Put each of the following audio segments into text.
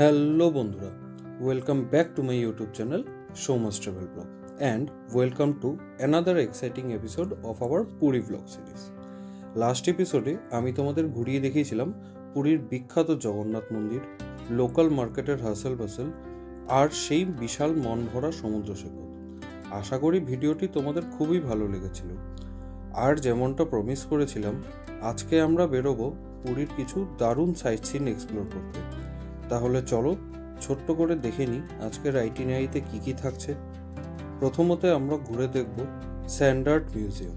Hello বন্ধুরা, welcome back to my YouTube channel Soumas travel vlog and welcome to another exciting episode of our Puri vlog series. Last এপিসোডে আমি তোমাদের ঘুরিয়ে দেখিয়েছিলাম পুরীর বিখ্যাত জগন্নাথ মন্দির, লোকাল মার্কেটের হাসেল বাসেল আর সেই বিশাল মন ভরা সমুদ্র সৈকত। আশা করি ভিডিওটি তোমাদের খুবই ভালো লেগেছিল। আর যেমনটা প্রমিস করেছিলাম, আজকে আমরা বেরোবো পুরীর কিছু দারুণ সাইট সিন এক্সপ্লোর করতে। তাহলে চলো ছোট্ট করে দেখে নিই আজকের আইটিনারিতে কী কী থাকছে। প্রথমত আমরা ঘুরে দেখব স্যান্ড আর্ট মিউজিয়াম,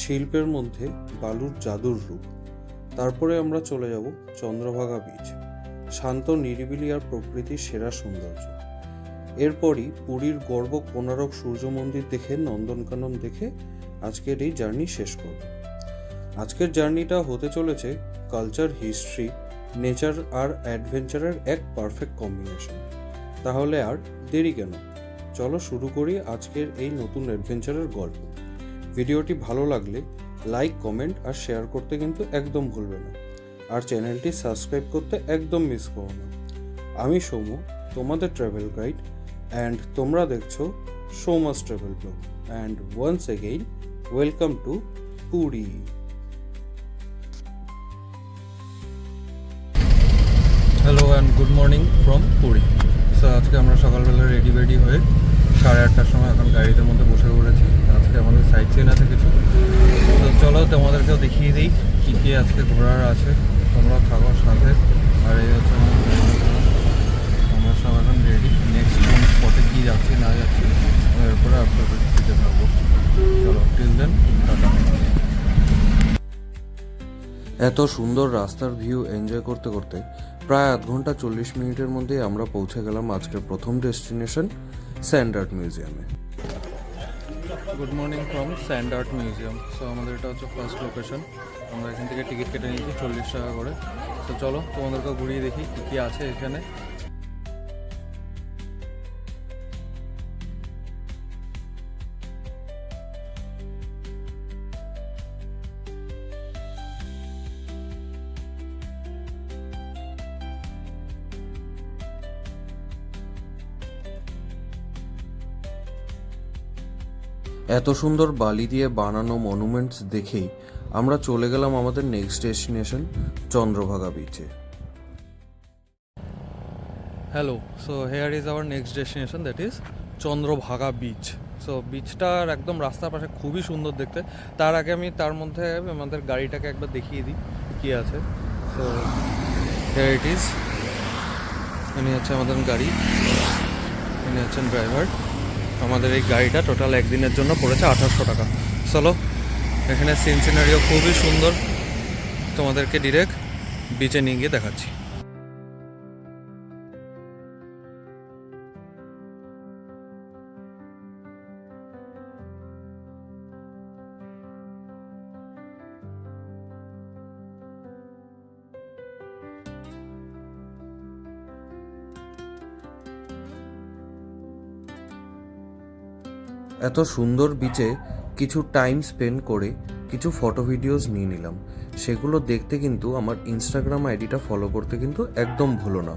শিল্পের মধ্যে বালুর জাদুর রূপ। তারপরে আমরা চলে যাব চন্দ্রভাগা বিচ, শান্ত নিরিবিলি আর প্রকৃতির সেরা সৌন্দর্য। এরপরই পুরীর গর্ব কোণারক সূর্য মন্দির দেখে নন্দনকানন দেখে আজকের এই জার্নি শেষ করব। আজকের জার্নিটা হতে চলেছে কালচার, হিস্ট্রি, নেচার আর অ্যাডভেঞ্চারের এক পারফেক্ট কম্বিনেশন। তাহলে আর দেরি কেন, চলো শুরু করি আজকের এই নতুন অ্যাডভেঞ্চারের গল্প। ভিডিওটি ভালো লাগলে লাইক, কমেন্ট আর শেয়ার করতে কিন্তু একদম ভুলবে না, আর চ্যানেলটি সাবস্ক্রাইব করতে একদম মিস করো না। আমি সৌম্য, তোমাদের ট্রাভেল গাইড, অ্যান্ড তোমরা দেখছো Soumas travel vlog. And once again welcome to Puri. Hello and good morning from Puri. So আজকে আমরা সকালবেলা রেডি হয়ে 8:30টার সময় এখন গাড়িতে মধ্যে বসে পড়েছি। আজকে আমাদের সাইট সিন আছে কিছু, তো চলো তোমাদেরকেও দেখিয়ে দিই কী কী আজকে ঘোরার আছে। তোমরা থাকো সাথে। আর এই হচ্ছে আমরা সব এখন রেডি, নেক্সট কোন স্পটে কী যাচ্ছি না যাচ্ছি এরপরে আপনাদের দিতে থাকবো। চলো টিল দেন, টাটা। এত সুন্দর রাস্তার ভিউ এনজয় করতে করতে প্রায় 1 ঘন্টা 40 মিনিটের মধ্যে আমরা পৌঁছে গেলাম আজকের প্রথম ডেস্টিনেশন স্যান্ড আর্ট মিউজিয়ামে। Good morning from sand art museum. So আমাদের এটা হচ্ছে ফার্স্ট লোকেশন। আমরা এখান থেকে টিকিট কেটে নিয়েছি 40 টাকা করে। তো চলো তোমাদেরকে ঘুরিয়ে দেখি কী কী আছে এখানে। এত সুন্দর বালি দিয়ে বানানো মনুমেন্টস দেখেই আমরা চলে গেলাম আমাদের next destination Chandrabhaga beach. Hello, so here is our next destination, that is Chandrabhaga beach. So বিচটার একদম রাস্তার পাশে খুবই সুন্দর দেখতে। তার আগে আমি তার মধ্যে আমাদের গাড়িটাকে একবার দেখিয়ে দিই কী আছে। সো হেয়ার ইট ইজ, ইনি হচ্ছে আমাদের গাড়ি, ইনি হচ্ছেন ড্রাইভার। আমাদের এই গাড়িটা টোটাল একদিনের জন্য পড়েছে 2800 টাকা। চলো এখানে সিনারিও খুবই সুন্দর, তোমাদেরকে ডিরেক্ট বিচে নিয়ে গিয়ে দেখাচ্ছি। এত সুন্দর বিচে কিছু টাইম স্পেন্ড করে কিছু ফটো ভিডিওস নিয়ে নিলাম। সেগুলো দেখতে কিন্তু আমার ইনস্টাগ্রাম আইডিটা ফলো করতে কিন্তু একদম ভুলো না।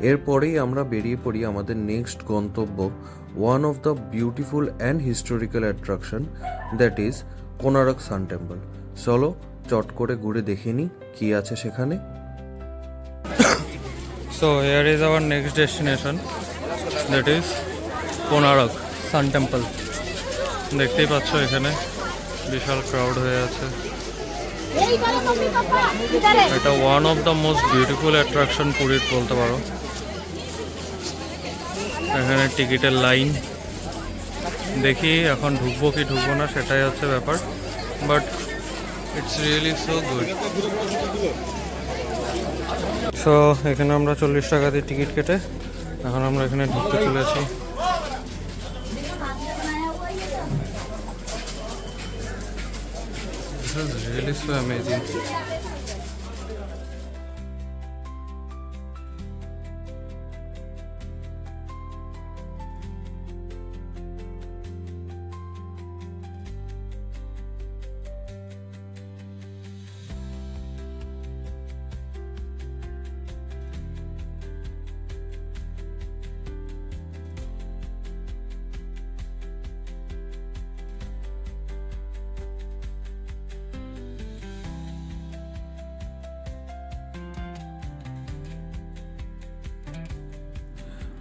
এরপরেই আমরা বেরিয়ে পড়ি আমাদের নেক্সট গন্তব্য, one of the beautiful and historical attraction, that is Konark San temple. চলো চট করে ঘুরে দেখে নিই কী আছে সেখানে। So here is our next destination, that is Konark San temple. দেখতেই পাচ্ছ এখানে বিশাল ক্রাউড হয়ে আছে। এটা one of the most beautiful attraction পুরীর বলতে পারো। এখানে টিকিটের লাইন, দেখি এখন ঢুকবো কি ঢুকবো না সেটাই হচ্ছে ব্যাপার, but it's really so good. So এখানে আমরা 40 টাকা দিয়ে টিকিট কেটে এখন আমরা এখানে ঢুকতে চলেছি। This is really so amazing.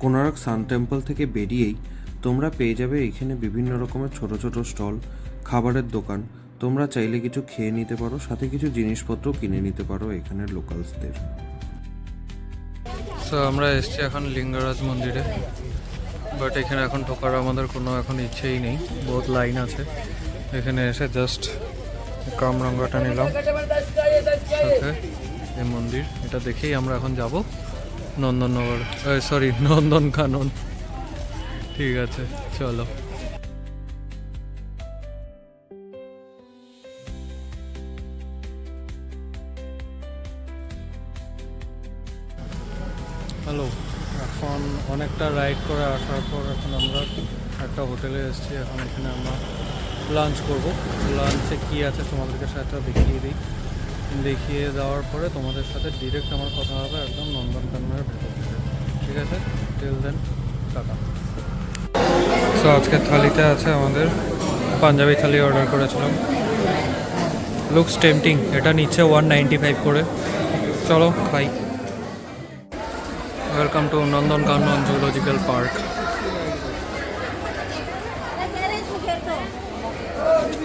Konark San temple থেকে বেরিয়েই তোমরা পেয়ে যাবে এখানে বিভিন্ন রকমের ছোট ছোট স্টল, খাবারের দোকান। তোমরা চাইলে কিছু খেয়ে নিতে পারো, সাথে কিছু জিনিসপত্র কিনে নিতে পারো এখানের লোকালসদের। সো আমরা এসেছি এখন লিঙ্গরাজ মন্দিরে, বাট এখানে এখন ঢোকার আমাদের কোনো এখন ইচ্ছেই নেই, বহুত লাইন আছে। এখানে এসে জাস্ট কামরাঙ্গাটা নিলাম, সাথে এই মন্দির, এটা দেখেই আমরা এখন যাব নন্দননগর, সরি নন্দনকানন। ঠিক আছে, চলো। হ্যালো, এখন অনেকটা রাইড করে আসার পর এখন আমরা একটা হোটেলে এসেছি। এখন এখানে আমরা লাঞ্চ করব। লাঞ্চে কী আছে তোমাদেরকে সাথে দেখিয়ে দিই। দেখিয়ে দেওয়ার পরে তোমাদের সাথে ডিরেক্ট আমার কথা হবে একদম নন্দনকাননের ভেতর থেকে। ঠিক আছে, টিল দেন, টাটা। সো আজকের থালিতে আছে আমাদের পাঞ্জাবি থালি অর্ডার করেছিলাম। Looks tempting. এটা নিচ্ছে 195 করে। চলো খাই। Welcome to Nandankanan zoological park.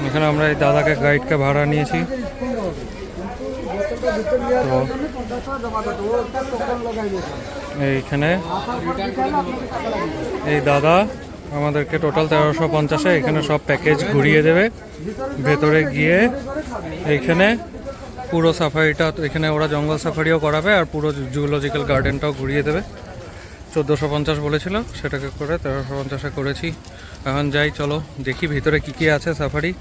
এখানে আমরা এই দাদাকে গাইডকে ভাড়া নিয়েছি। তো এইখানে এই দাদা আমাদেরকে টোটাল 1350-এ এখানে সব প্যাকেজ ঘুরিয়ে দেবে। ভেতরে গিয়ে এইখানে পুরো সাফারিটা, এখানে ওরা জঙ্গল সাফারিও করাবে আর পুরো জুলজিক্যাল গার্ডেনটাও ঘুরিয়ে দেবে। 1450 বলেছিল, সেটাকে করে 1350-এ করেছি। এখন যাই, চলো দেখি ভিতরে কী কী আছে সাফারি।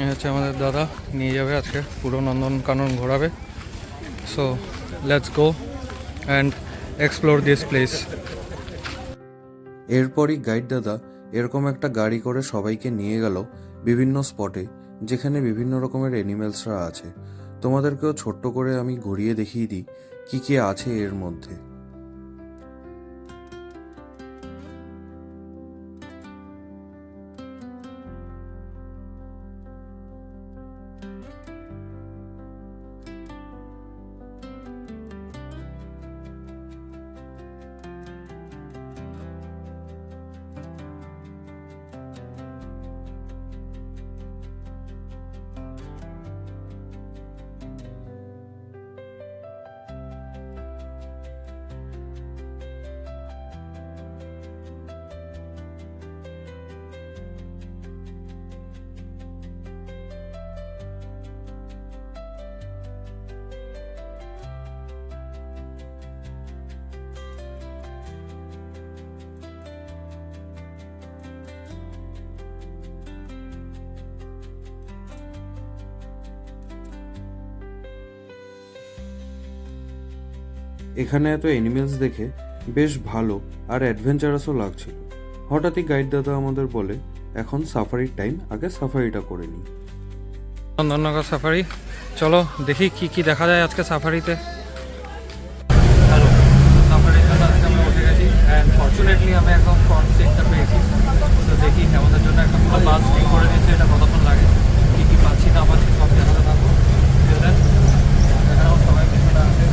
হচ্ছে আমাদের দাদা নিয়ে যাবে আজকে, পুরো নন্দনকানন ঘোরাবে। So let's go and explore this place. এরপরই গাইড দাদা এরকম একটা গাড়ি করে সবাইকে নিয়ে গেল বিভিন্ন স্পটে, যেখানে বিভিন্ন রকমের অ্যানিমেলসরা আছে। তোমাদেরকেও ছোট্ট করে আমি ঘুরিয়ে দেখিয়ে দিই কী কী আছে এর মধ্যে। এখানে এত অ্যানিমেলস দেখে বেশ ভালো আর অ্যাডভেঞ্চারাসও লাগছিল। হঠাৎই গাইড দাদা আমাদের বলে, এখন সাফারির টাইম, আগে সাফারিটা করে নিই। নন্দননগর সাফারি, চলো দেখি কি কি দেখা যায় আজকে সাফারিতে। হ্যালো, সাফারির জন্য আজকে আমরা উঠে গেছি অ্যান্ড ফর্চুনেটলি আমি একদম ফ্রন্ট সিটটা পেয়েছি। তো দেখি আমাদের জন্য একটা পুরো বাস ঠিক করে দিয়েছে, এটা কতক্ষণ লাগে, কী কী পাচ্ছি না পাচ্ছি সব জানাতে থাকবো। এখানেও সবাই পেছনে আছে।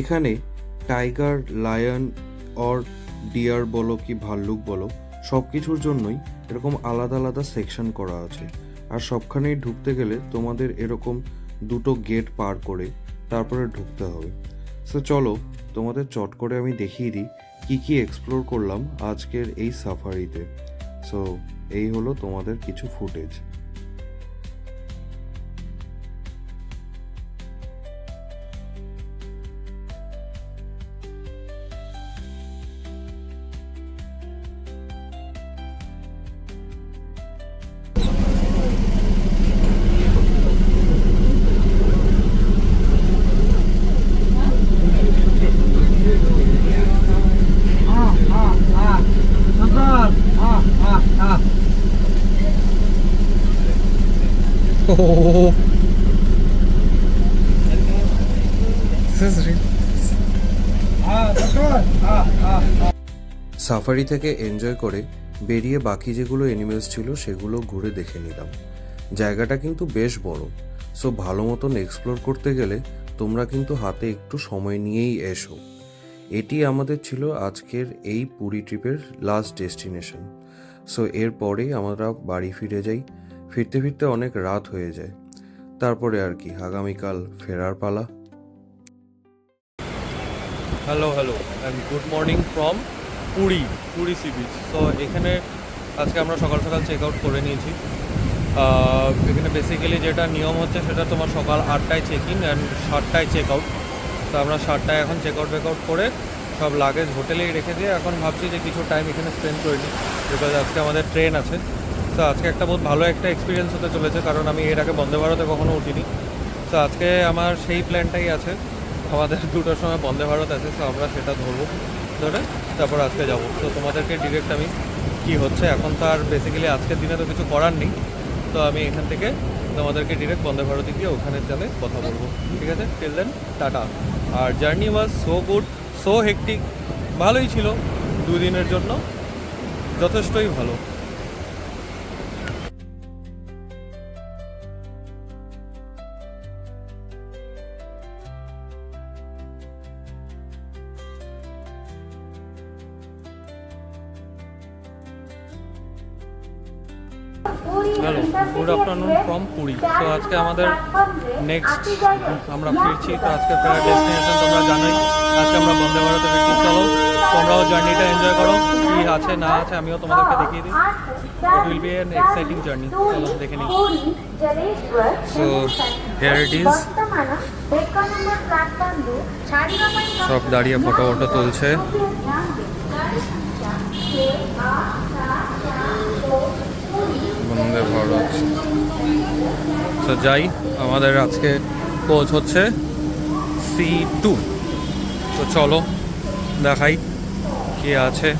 এখানে টাইগার, লায়ন অর ডিয়ার বলো কি ভাল্লুক বলো, সব কিছুর জন্যই এরকম আলাদা আলাদা সেকশন করা আছে। আর সবখানেই ঢুকতে গেলে তোমাদের এরকম দুটো গেট পার করে তারপরে ঢুকতে হবে। সো চলো তোমাদের চট করে আমি দেখিয়ে দিই কী কী এক্সপ্লোর করলাম আজকের এই সাফারিতে। সো এই হলো তোমাদের কিছু ফুটেজ। Oh. সাফারি থেকে এনজয় করে বেরিয়ে বাকি যেগুলো অ্যানিমেলস ছিল সেগুলো ঘুরে দেখে নিলাম। জায়গাটা কিন্তু বেশ বড়, সো ভালো মতন এক্সপ্লোর করতে গেলে তোমরা কিন্তু হাতে একটু সময় নিয়েই এসো। এটি আমাদের ছিল আজকের এই পুরী ট্রিপের লাস্ট ডেস্টিনেশন। সো এরপরেই আমরা বাড়ি ফিরে যাই। ফিরতে ফিরতে অনেক রাত হয়ে যায়। তারপরে আর কি, আগামীকাল ফেরার পালা। Hello and good morning from Puri sea beach. So এখানে আজকে আমরা সকাল সকাল চেক আউট করে নিয়েছি। এখানে বেসিক্যালি যেটা নিয়ম হচ্ছে সেটা তোমার সকাল 8টায় চেক ইন অ্যান্ড 7টায় চেক আউট। তো আমরা 7টায় এখন চেক আউট করে সব লাগেজ হোটেলেই রেখে দিয়ে এখন ভাবছি যে কিছু টাইম এখানে স্পেন্ড করে নিই, বিকজ আজকে আমাদের ট্রেন আছে। তো আজকে একটা বহুত ভালো একটা এক্সপিরিয়েন্স হতে চলেছে, কারণ আমি এর আগে বন্দে ভারতে কখনো উঠিনি। তো আজকে আমার সেই প্ল্যানটাই আছে। আমাদের 2টোর সময় বন্দে ভারত আছে, তো আমরা সেটা ধরে তারপর আজকে যাব। তো তোমাদেরকে ডিরেক্ট আমি কি হচ্ছে এখন তো আর বেসিক্যালি আজকের দিনে তো কিছু করার নেই, তো আমি এখান থেকে তোমাদেরকে ডিরেক্ট বন্দে ভারতে গিয়ে ওখানে চলে কথা বলবো। ঠিক আছে, টিল দেন টাটা। আর journey was so good, so hectic, ভালোই ছিল 2 দিনের জন্য, যথেষ্টই ভালো। Hello, good afternoon from Puri. তো আজকে আমাদের নেক্সট আমরা ফিরছি। তো আজকে ফেরার ডেস্টিনেশন তোমরা জানোই, আজকে আমরা বন্দে ভারতে ফিরছি। চলো তোমরাও জার্নিটা এনজয় করো, কী আছে না আছে আমিও তোমাদেরকে দেখিয়ে দিই। It will be an exciting journey. চলো দেখে নিই। সো হিয়ার ইট ইজ, সব দাঁড়িয়ে ফটো তুলছে। বন্দে ভারত। তো যাই, আমাদের আজকে কোচ হচ্ছে C2। তো চলো দেখাই কি আছে।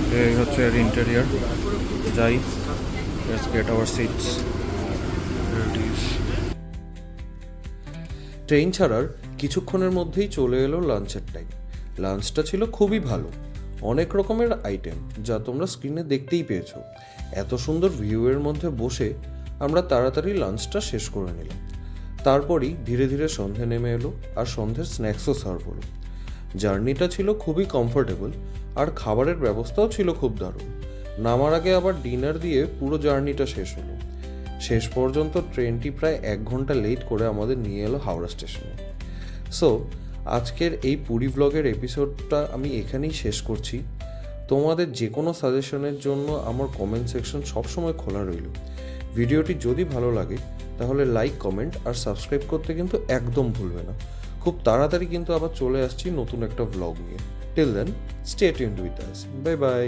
তো এই হচ্ছে এর ইন্টেরিয়ার। যাই, let's get our seats. Train ছাড়ার কিছুক্ষণের মধ্যেই চলে এলো লাঞ্চের টাইম। লাঞ্চটা ছিল খুবই ভালো, অনেক রকমের আইটেম যা তোমরা স্ক্রিনে দেখতেই পেয়েছো। এত সুন্দর ভিউয়ের মধ্যে বসে আমরা তাড়াতাড়ি লাঞ্চটা শেষ করে নিলাম। তারপরই ধীরে ধীরে সন্ধে নেমে এলো আর সন্ধ্যের স্ন্যাক্সও সার্ভ হলো। জার্নিটা ছিল খুবই কমফোর্টেবল আর খাবারের ব্যবস্থাও ছিল খুব দারুণ। নামার আগে আবার ডিনার দিয়ে পুরো জার্নিটা শেষ হলো। শেষ পর্যন্ত ট্রেনটি প্রায় 1 ঘন্টা লেট করে আমাদের নিয়ে এলো হাওড়া স্টেশনে। সো আজকের এই পুরী ব্লগের এপিসোডটা আমি এখানেই শেষ করছি। তোমাদের যে কোনো সাজেশনের জন্য আমার কমেন্ট সেকশন সবসময় খোলা রইল। ভিডিওটি যদি ভালো লাগে তাহলে লাইক, কমেন্ট আর সাবস্ক্রাইব করতে কিন্তু একদম ভুলবে না। খুব তাড়াতাড়ি কিন্তু আবার চলে আসছি নতুন একটা ব্লগ নিয়ে। Till then, stay tuned with us. Bye by.